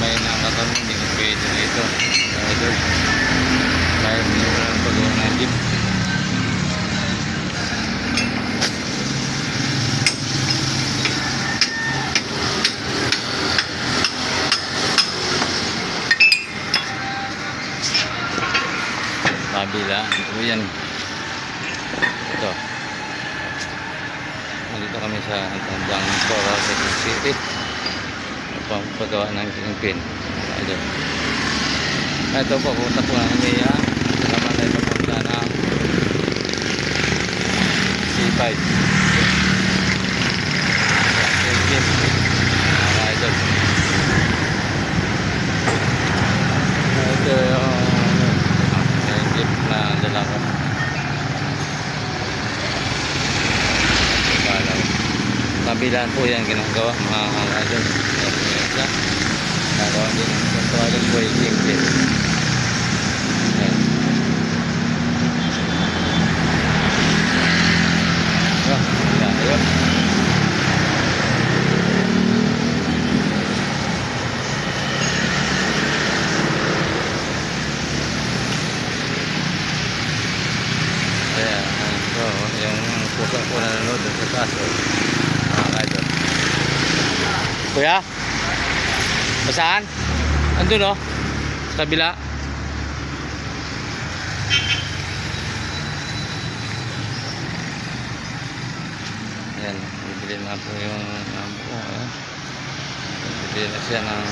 may nakakam hindi ko pwede dito. Idol. Kaya hindi ko lang pagawa ng jeep. Kabila, ito yan. Ito. Nandito kami sa Tandang Sora, Quezon City. Pagawa ng kingpin. Ito po, pupunta po ng Mia. Salamat tayo papunta ng C5. Kingpin. Mga idol. Ito yung jeep na lalaki. Kabilaan po yan ginagawa mga idol. Nagawa din ang kontrolin po yung kingpin. Ayan. So, yung pusa po nanonood sa taas. Mga idol. Kuya? Saan? Andun, oh. Sa kabila. Ayan. Bibili na po yung bibili na siya ng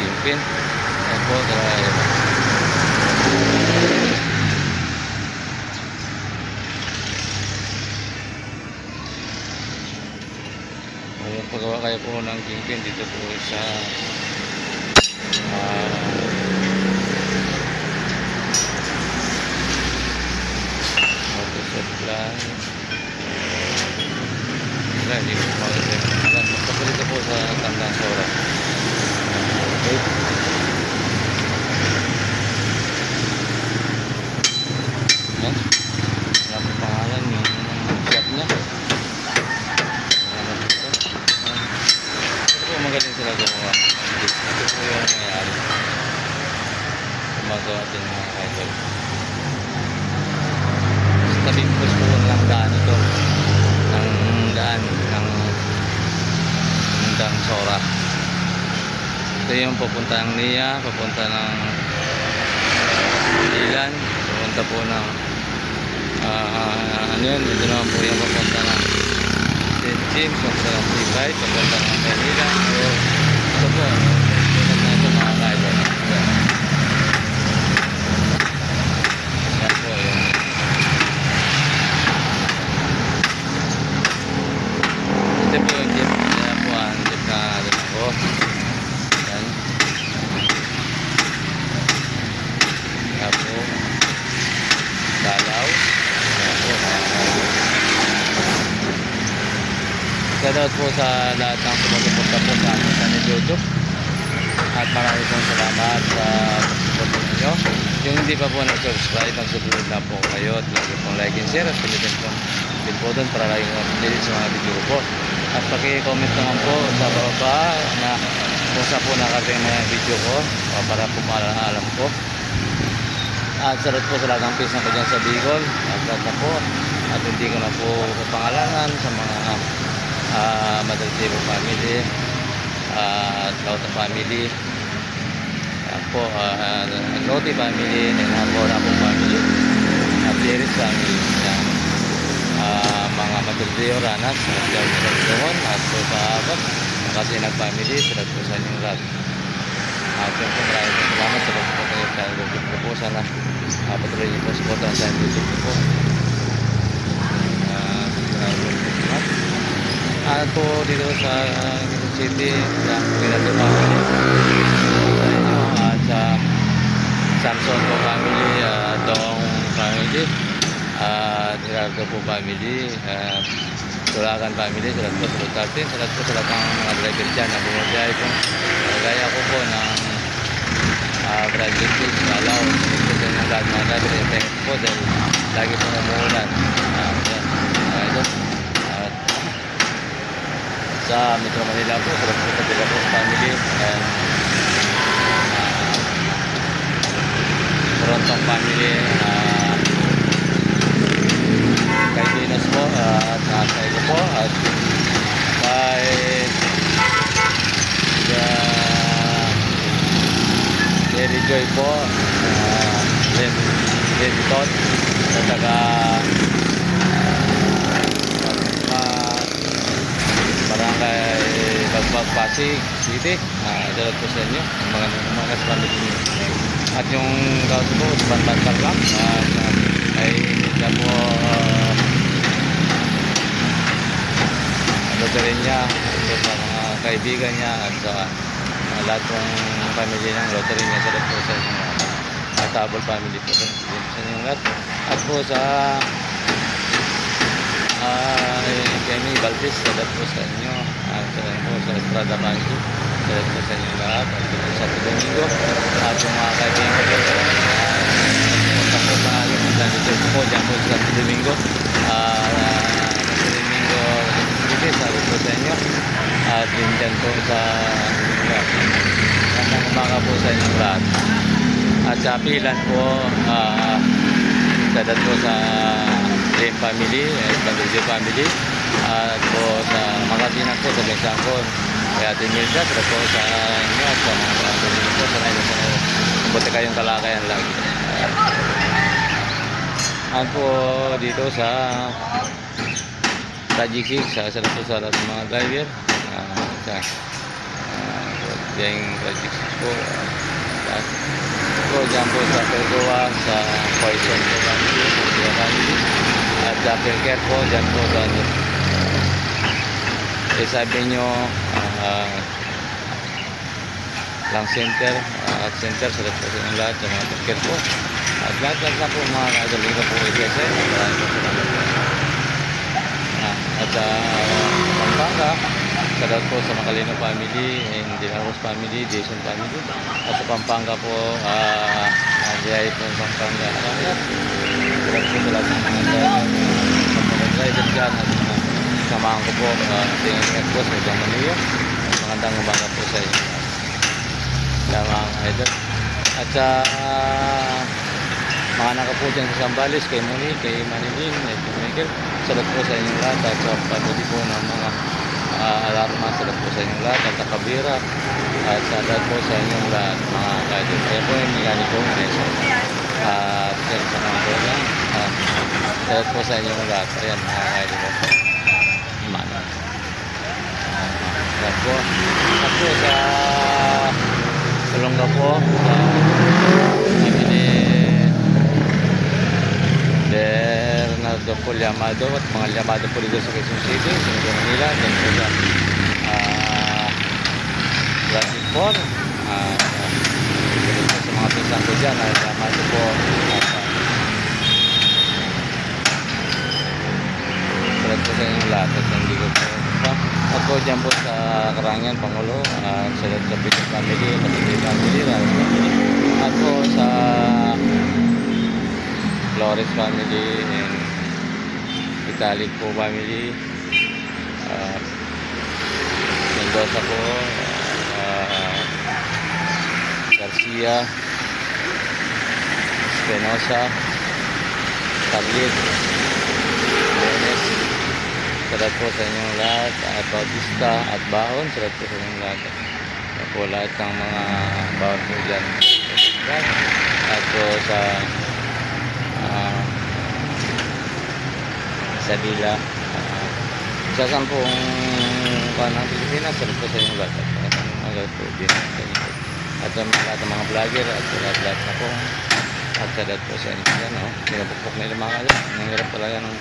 kingpin. Ayan po. Pagawa kayo po ng kingpin dito po sa auto supply. Hindi ko alam. Basta dito po sa Tandang Sora. Okay. Yan. Wala po pangalan yung shop niya. Magaling sila gumawa. Ito po yung nangyayari. Gumagawa din mga idol. Sa tabing post po lang daan ito. Ng daan ng Tandang Sora. Ito yung papunta ng Nia, papunta ng Ilan, papunta po ng ano yun, ito naman po yung papunta ng Jim, papunta ng C5, papunta ng Manila. Ito po, papunta na ito mga idol. Yan po yung ito po yung jeep. Yan po ang jeep na rin ako. Yan. Yan po. Dalaw. Yan po. Shoutout po sa lahat ng sumusuporta po sa akin sa YouTube. At maraming pong salamat sa support ninyo. Yung hindi pa po nag-subscribe, mag-subscribe na po kayo at lagi pong like and share at pilitin pong din po doon para lagi updated sa mga video ko po. At paki-comment naman po sa baba na kung saan po nakarating na yung video ko para po maalam ko. At salut po sa lahat ng page na po dyan sa Bicol at lahat na po. At hindi ko na po kapangalanan sa mga Madaltivo family at Lauta family. Yan po, Loti family, Nenhambora po family at Jeris family. Yan. Mga Madaltivo Ranas at Jauh at po sa Abad Kasinag family, salat po sa inyong lahat. At yun po, maraming po salamat sa pagpupunta sa YouTube ko po. Sana patuloy niyo po supportan sa YouTube ko po. At po dito sa Quezon City, sa Pinado family sa inyo, at sa Samson po family, Dong family, at Gerardo po family, Tulagan family, salat po sa Lutartin, salat po sa lahat ng mga driver dyan na bumabiyay po. Gaya ko po ng graduate kids, Malaw, ito din ang lahat mga driver, yung thank po dahil lagi po namuulan. At sa Metro Manila po, salat po sa Dela po family, and Joy po, Linton, sa taga Barangay Bagbag, Pasig City. Dalat po sa inyo ang mga kaslamit niyo. At yung kaso po, bantan lang. Ay siya po loterin niya sa mga kaibigan niya at sa lahat ng pamilya ng loterin niya. Dalat po sa inyo. Tabol family po sa inyo lahat. At po sa Kenny Valdez, salat po sa inyo. At po sa Estrada Banco, salat po sa inyo lahat. At po sa Domingo at yung mga kaibigan ko punta po sa akin po dyan po sa Domingo. Domingo Valdez, salat po sa inyo. At din dyan po sa mga po sa inyo lahat. At sa Pilan po, salat po sa Lim family, Bandurje family, at po sa Makatinak po, sa Bensangkon, kaya Ate Milda, salat po sa inyo at sa mga family po, sa buti kayong kalakayan lagi. At po dito sa Tajik, salat po sa lahat ng mga driver, sa Diyang Tajik po, at po dyan po sa Pergoa, sa Poison po family, sa family, at sa Pelker po, dyan po sa sabi nyo lang center at center, salat po sa inyo lahat sa mga Pelker po at lahat na po mga kagaling po ikese. Maraming po salamat po. At sa Pampanga, salat po sa Macalino family, Dinaros family, Jason family, at sa Pampanga po Diay po Pampanga. Salat po sa lahat ng mga driver dyan at samahan ko po tingin po sa Udang Manila. Magandang umaga po sa inyo mga idol. At sa mga nakapo dyan sa Sambales, kay Moni, kay Manilin, kay Michael, salat po sa inyong lahat. At sa pamili po ng mga alarma, salat po sa inyong lahat. At Kabira, at salat po sa inyong lahat mga idol. Kaya po yung nilani ko at sa mga po na salat po sa inyong lahat. Ayan mga idol po. At po sa Salonga po sa ni Bernardo po Llamado at mga Llamado po dito sa Quezon City, sa Metro Manila, dan po sa Plastic 4 sa mga pinsan ko dyan, Llamado po salat po sa inyong lahat at hindi ko po at po dyan po sa Karangan, Pangulo, salat sa Peter family, Matindi family, Ramos family, at po sa Flores family and Italic po family, Mendoza po, Garcia, Espinosa, Carlit, Bones, salat po sa inyong lahat. At Bautista at Baon, salat po sa inyong lahat. At po lahat ng mga baon po dyan. At po sa Sadila, sa sampung panang Pilipinas, salat po sa inyong lahat. At po din sa inyo. At sa lahat ng mga vlogger at lahat na po. At salat po sa inyo dyan. Pinapukpok na ilang mga kayo. Nanghirap talaga ng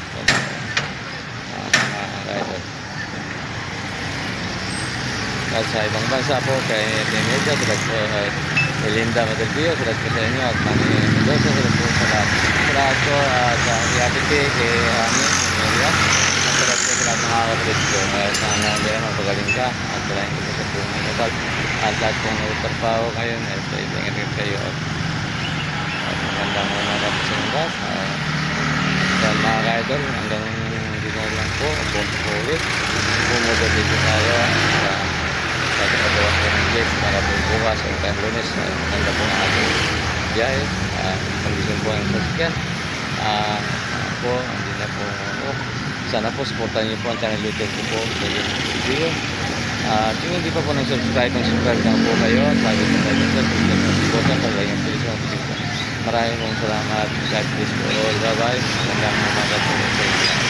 at sa ibang bansa po kay Media, salat po kay Linda Madelpio, salat po sa inyo at Manny Mendoza, salat po sa lahat po sa Iapite kay Amin Media, at salat po sa lahat ng mga kapatid ko. Sana nila mapagaling ka at salahin ko sa buong kapal at lahat pong nagtrabaho kayo at ingat kayo at magandang umaga po sa inyo lahat. Yan mga ka-idol, hanggang dito lang po, punto po ulit. Bumudod dito tayo sa pagkagawa ko ng jet para po bukas o kaya Lunes. Maganda po ang ating biyahe. Kondisyon po ang sasakyan. Po, hindi na po ako. Sana po, supportan niyo po ang channel YouTube ko po sa video. Kung hindi pa po nag-subscribe, subscribe na po kayo. Sabi po tayo sa sumusuporta sa Ganyang Pilisong Maraming salamat. God bless you all. Bye-bye. Magandang umaga po sa inyo.